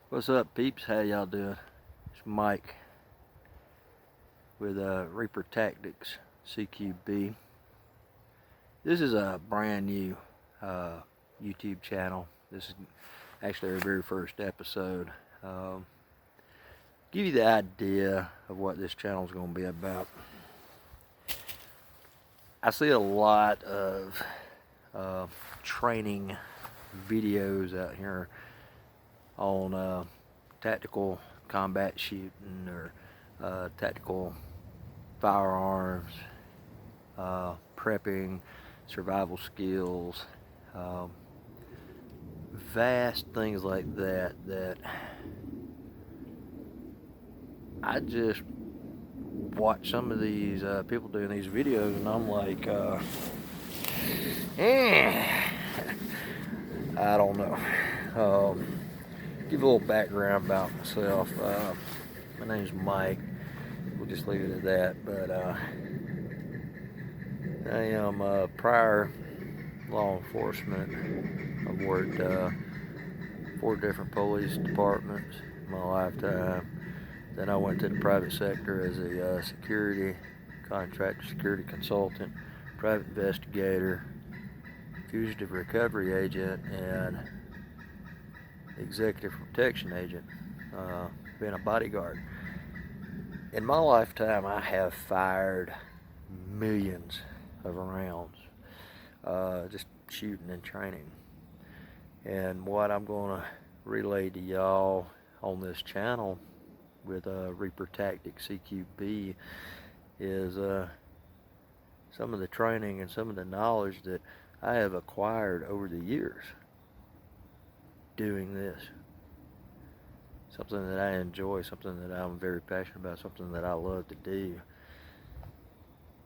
What's up, peeps? How y'all doing? It's Mike with Reaper Tactics C.Q.B. This is a brand new YouTube channel. This is actually our very first episode. Give you the idea of what this channel is going to be about. I see a lot of training videos out here on tactical combat shooting or tactical firearms, prepping, survival skills, vast things like that I just watch some of these people doing these videos and I'm like, I don't know. Give a little background about myself. My name's Mike. We'll just leave it at that. But I am prior law enforcement. I've worked 4 different police departments in my lifetime. Then I went to the private sector as a security contractor, security consultant, private investigator, fugitive recovery agent, and executive protection agent, being a bodyguard. In my lifetime, I have fired millions of rounds, just shooting and training. And what I'm going to relay to y'all on this channel with Reaper Tactics C.Q.B is some of the training and some of the knowledge that I have acquired over the years doing this. Something that I enjoy, something that I'm very passionate about, something that I love to do.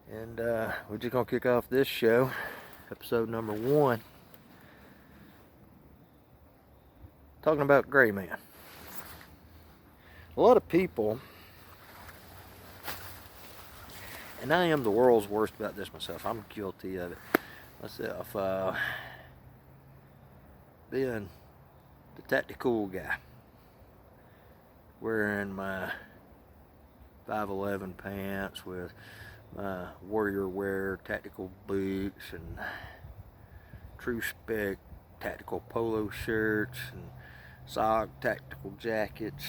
And we're just going to kick off this show, episode number 1, talking about Gray Man. A lot of people, and I am the world's worst about this myself, I'm guilty of it myself, being the tactical guy, wearing my 511 pants with my warrior wear tactical boots and true spec tactical polo shirts and SOG tactical jackets,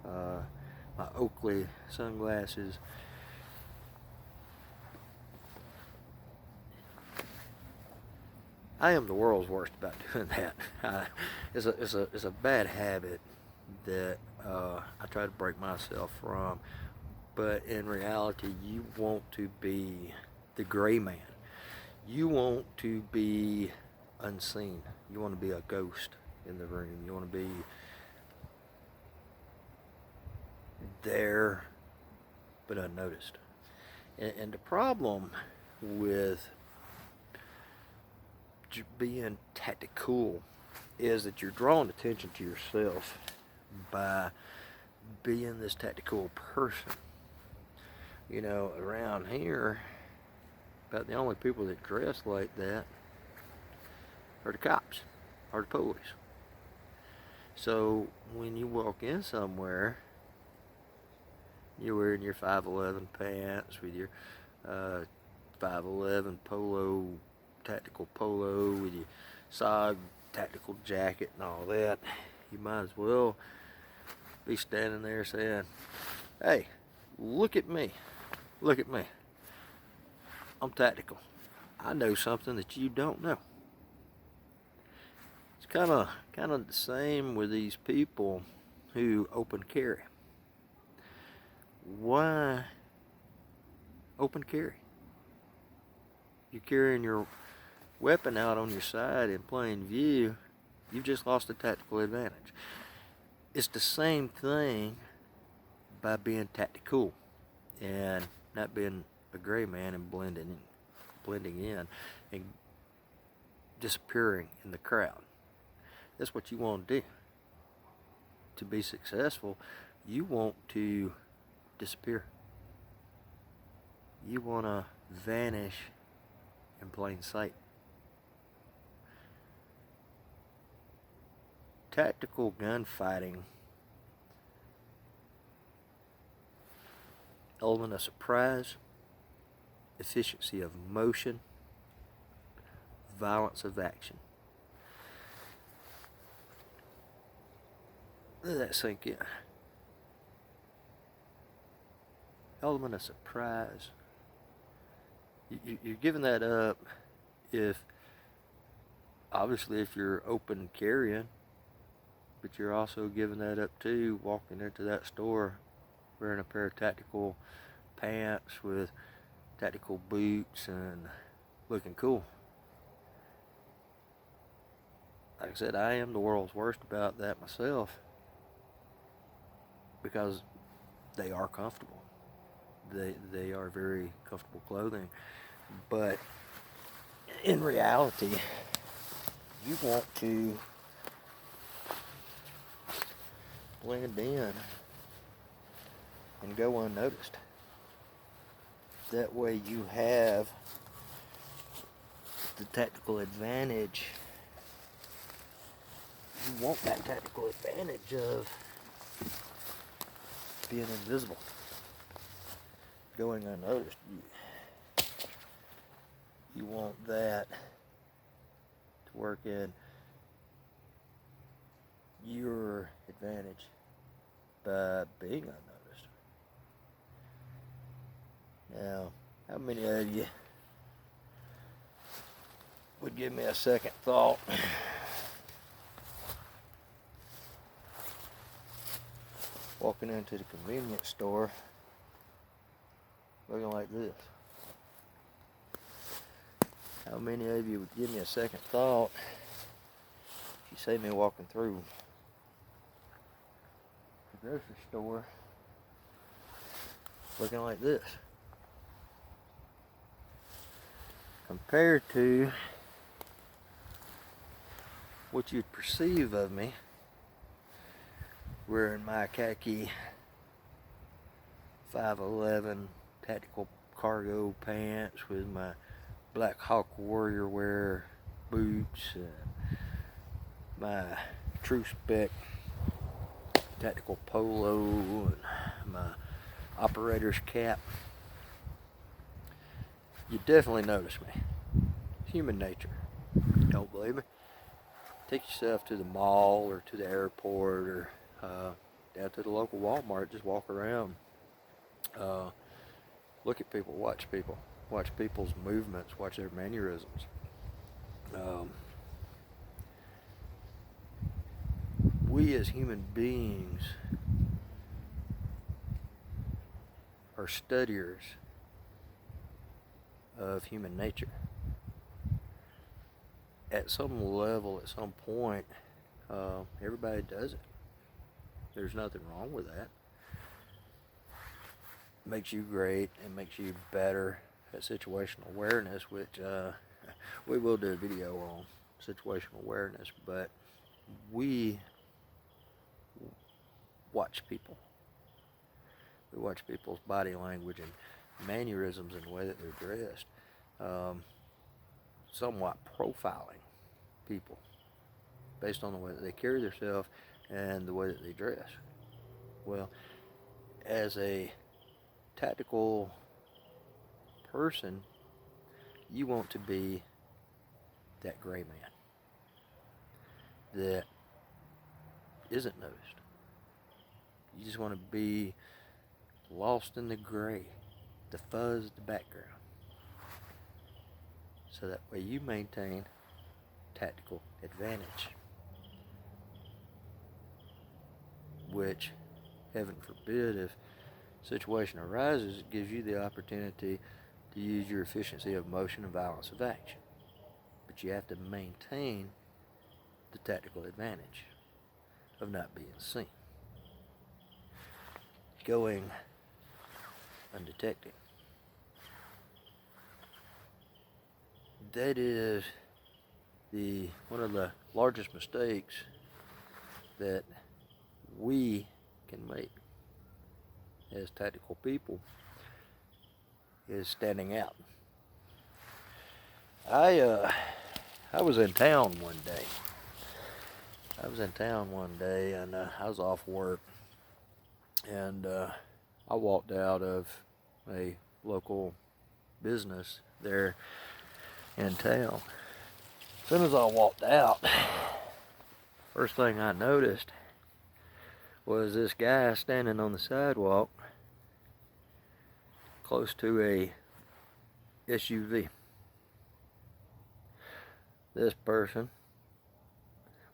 my Oakley sunglasses. I am the world's worst about doing that. It's a bad habit that I try to break myself from. But in reality, you want to be the gray man. You want to be unseen. You want to be a ghost in the room. You want to be there but unnoticed. And the problem with being tactical is that you're drawing attention to yourself by being this tactical person. You know, around here, about the only people that dress like that are the cops, or the police. So when you walk in somewhere, you're wearing your 511 pants with your 511 polo, tactical polo, with your SOG tactical jacket and all that. You might as well be standing there saying, hey, look at me. Look at me. I'm tactical. I know something that you don't know. It's kind of the same with these people who open carry. Why open carry? You're carrying your weapon out on your side in plain view. You've just lost a tactical advantage. It's the same thing by being tactical and not being a gray man and blending in and disappearing in the crowd. That's what you want to do. To be successful, you want to disappear. You want to vanish in plain sight. tactical gunfighting, element of surprise, efficiency of motion, violence of action. Let that sink in. Element of surprise. You're giving that up if, obviously, if you're open carrying, but you're also giving that up too, walking into that store wearing a pair of tactical pants with tactical boots and looking cool. Like I said, I am the world's worst about that myself, because they are comfortable. They are very comfortable clothing, but in reality, you want to blend in and go unnoticed. That way you have the tactical advantage. You want that tactical advantage of being invisible, going unnoticed. You want that to work in your advantage by being unnoticed. Now, how many of you would give me a second thought walking into the convenience store looking like this? How many of you would give me a second thought if you see me walking through the grocery store looking like this, compared to what you'd perceive of me wearing my khaki 5'11" tactical cargo pants with my Black Hawk Warrior wear boots and my true spec tactical polo and my operator's cap. You definitely notice me. Human nature. Don't believe me? Take yourself to the mall or to the airport or down to the local Walmart. Just walk around. Look at people. Watch people's movements. Watch their mannerisms. We as human beings are studiers of human nature. At some level, at some point, everybody does it. There's nothing wrong with that. It makes you great. It makes you better at situational awareness, which we will do a video on situational awareness, but we watch people. We watch people's body language and mannerisms and the way that they're dressed, somewhat profiling people based on the way that they carry themselves and the way that they dress. Well, as a tactical person, you want to be that gray man that isn't noticed. You just want to be lost in the gray, the fuzz, the background. So that way you maintain tactical advantage, which, heaven forbid, if a situation arises, it gives you the opportunity to use your efficiency of motion and violence of action. But you have to maintain the tactical advantage of not being seen, going undetected. That is one of the largest mistakes that we can make as tactical people, is standing out. I was in town one day. I was in town one day and I was off work, and I walked out of a local business there in town. As soon as I walked out, first thing I noticed was this guy standing on the sidewalk close to a SUV. This person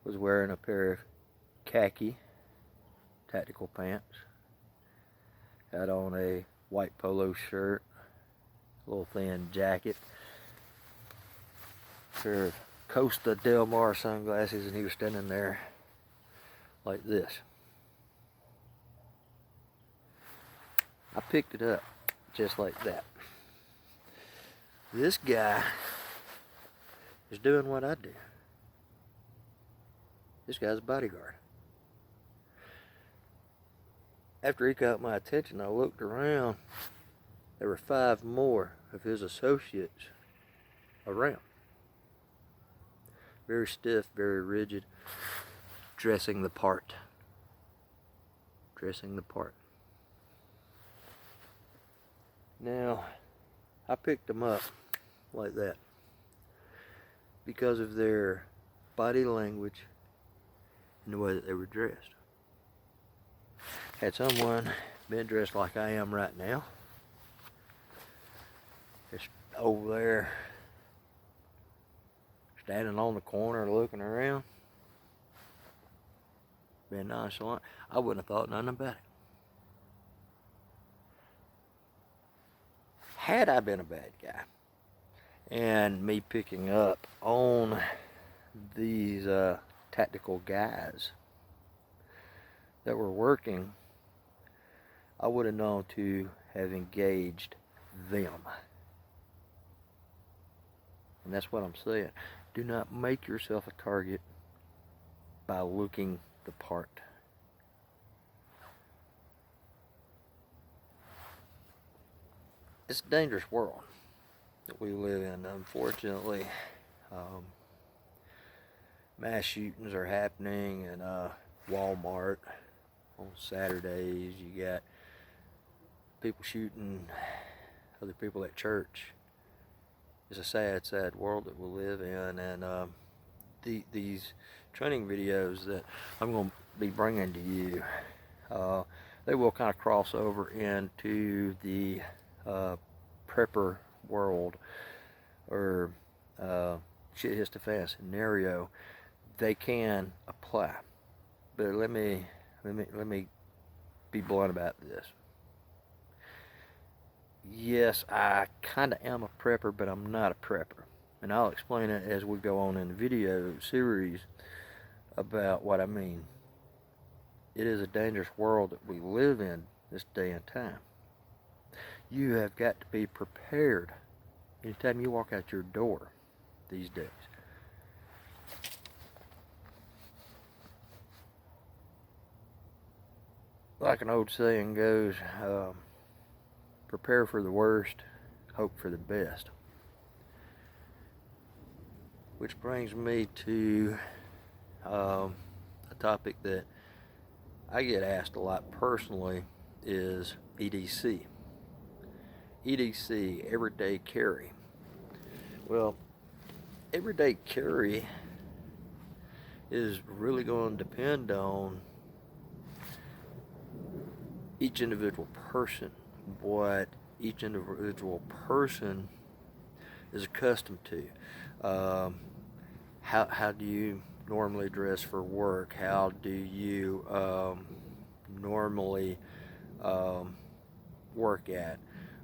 was wearing a pair of khaki tactical pants, had on a white polo shirt, a little thin jacket, pair of Costa Del Mar sunglasses, and he was standing there like this. I picked it up just like that. This guy is doing what I do. This guy's a bodyguard. After he caught my attention, I looked around. There were 5 more of his associates around. Very stiff, very rigid, dressing the part. Dressing the part. Now, I picked them up like that because of their body language and the way that they were dressed. Had someone been dressed like I am right now, just over there standing on the corner looking around, being nonchalant, I wouldn't have thought nothing about it. Had I been a bad guy, and me picking up on these tactical guys that were working, I would have known to have engaged them. And that's what I'm saying. Do not make yourself a target by looking the part. It's a dangerous world that we live in. Unfortunately, mass shootings are happening in Walmart on Saturdays. You got people shooting other people at church. It's a sad, sad world that we live in, and these training videos that I'm going to be bringing to you, they will kind of cross over into the prepper world, or shit hits the fan scenario. They can apply, but let me be blunt about this. Yes, I kind of am a prepper, but I'm not a prepper, and I'll explain it as we go on in the video series about what I mean. It is a dangerous world that we live in this day and time. You have got to be prepared anytime you walk out your door these days. Like an old saying goes, prepare for the worst, hope for the best. Which brings me to a topic that I get asked a lot personally is EDC. EDC, everyday carry. Well, everyday carry is really going to depend on each individual person, what each individual person is accustomed to. How do you normally dress for work? How do you normally work at?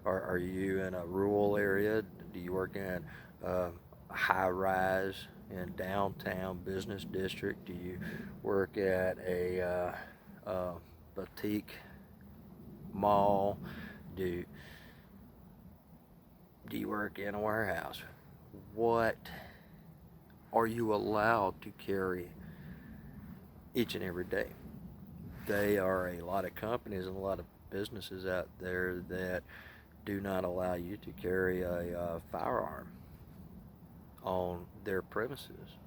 Are you in a rural area? Do you work in a high rise in downtown business district? Do you work at a boutique mall? Do you work in a warehouse? What are you allowed to carry each and every day? There are a lot of companies and a lot of businesses out there that do not allow you to carry a firearm on their premises.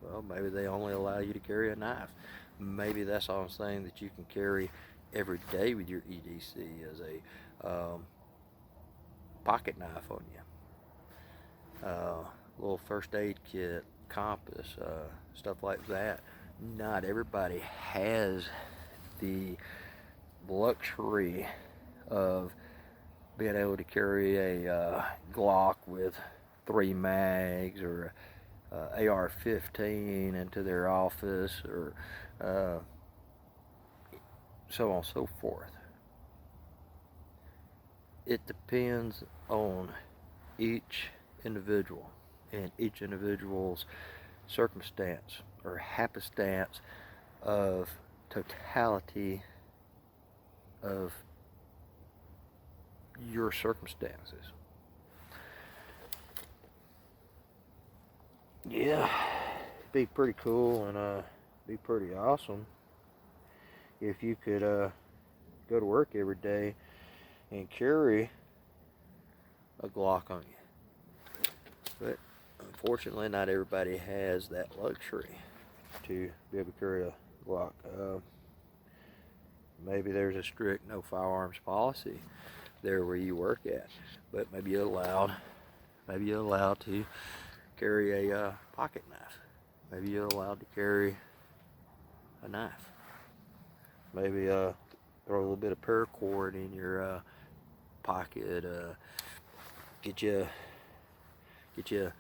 Well, maybe they only allow you to carry a knife. Maybe that's all I'm saying, that you can carry every day with your EDC as a pocket knife on you. Little first aid kit, compass, stuff like that. Not everybody has the luxury of being able to carry a Glock with 3 mags, or AR-15 into their office, or so on and so forth. It depends on each individual and each individual's circumstance or happenstance of totality of your circumstances. Yeah, it'd be pretty cool, and be pretty awesome if you could go to work every day and carry a Glock on you. But unfortunately, not everybody has that luxury to be able to carry a Glock. Maybe there's a strict no firearms policy there where you work at, but maybe you're allowed to carry a pocket knife. Maybe you're allowed to carry a knife. Maybe throw a little bit of paracord in your pocket. Get you a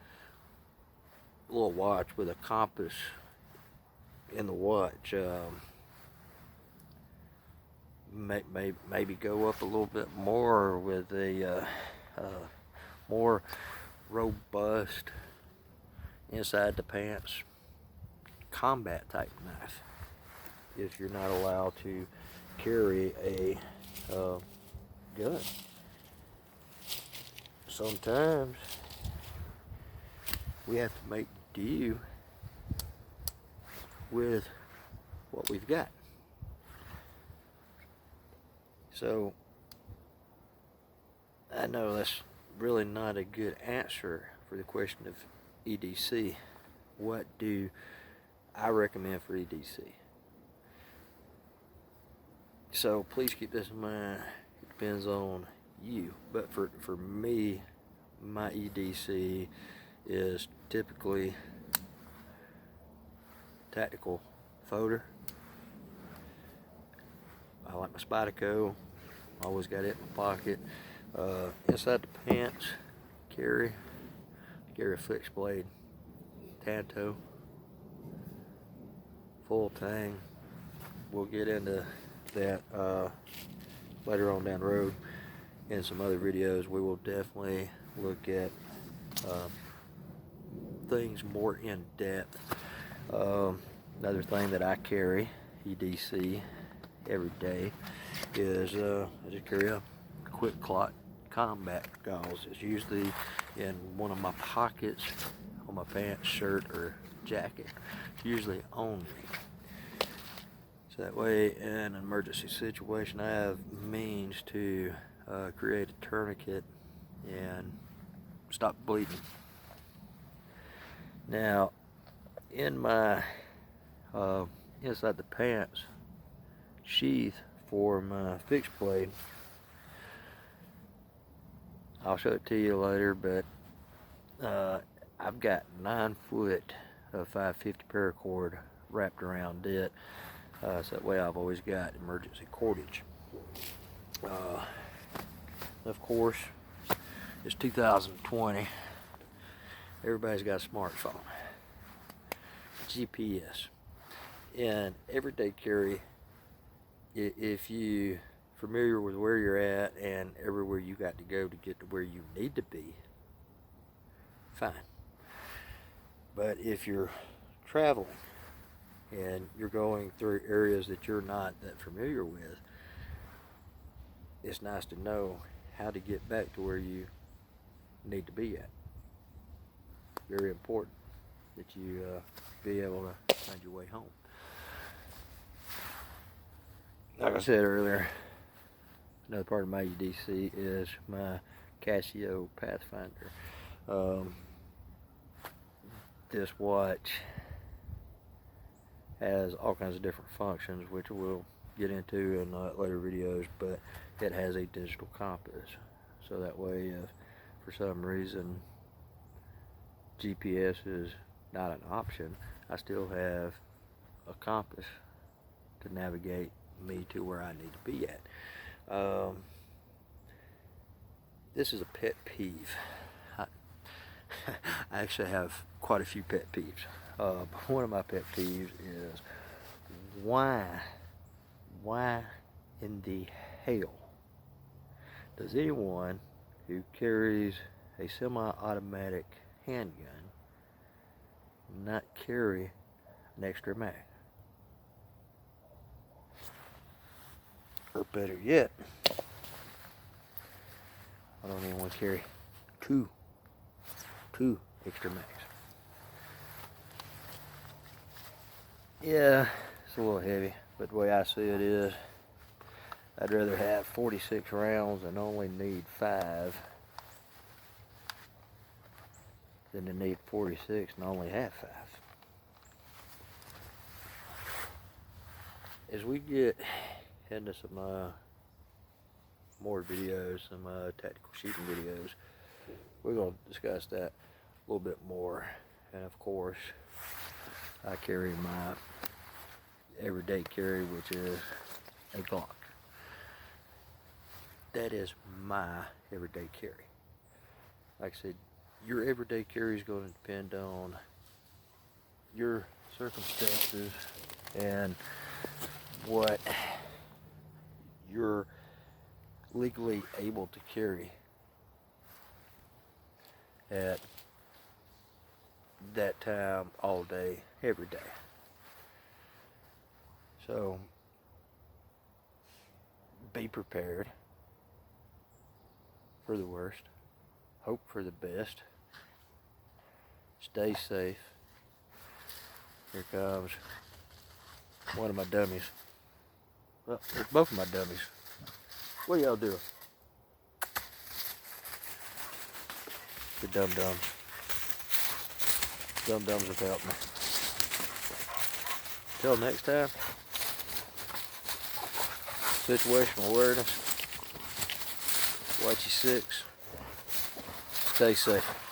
little watch with a compass in the watch. Maybe go up a little bit more with a more robust inside the pants combat type knife, if you're not allowed to carry a gun. Sometimes we have to make do with what we've got. So I know that's really not a good answer for the question of EDC. What do I recommend for EDC? So please keep this in mind. It depends on you. But for me, my EDC is typically tactical folder. I like my Spyderco. Always got it in my pocket. Inside the pants, carry a fixed blade Tanto, full tang. We'll get into that later on down the road in some other videos. We will definitely look at things more in depth. Another thing that I carry EDC every day is I just carry a quick clot combat gauze. It's usually in one of my pockets on my pants, shirt, or jacket, usually on me. So that way, in an emergency situation, I have means to create a tourniquet and stop bleeding. Now, in my inside the pants sheath for my fixed blade, I'll show it to you later, but I've got 9 foot of 550 paracord wrapped around it, so that way I've always got emergency cordage. Of course, it's 2020. Everybody's got a smartphone, GPS, and everyday carry. If you familiar with where you're at and everywhere you got to go to get to where you need to be, fine. But if you're traveling and you're going through areas that you're not that familiar with, it's nice to know how to get back to where you need to be at. Very important that you be able to find your way home. Like I said earlier, another part of my EDC is my Casio Pathfinder. This watch has all kinds of different functions, which we'll get into in later videos, but it has a digital compass. So that way, if for some reason GPS is not an option, I still have a compass to navigate me to where I need to be at. This is a pet peeve. I actually have quite a few pet peeves. One of my pet peeves is why in the hell does anyone who carries a semi-automatic handgun not carry an extra mag? Or better yet, I don't even want to carry two extra mags. Yeah, it's a little heavy, but the way I see it is, I'd rather have 46 rounds and only need 5 than to need 46 and only have 5. As we get into some more videos, some tactical shooting videos, we're going to discuss that a little bit more. And of course, I carry my everyday carry, which is a Glock. That is my everyday carry. Like I said, your everyday carry is going to depend on your circumstances and what you're legally able to carry at that time, all day, every day. So be prepared for the worst, hope for the best, stay safe. Here comes one of my dummies. Well, it's both of my dummies. What are y'all doing? The dum-dums. Dum-dums have helped me. Till next time, situational awareness, watch your six, stay safe.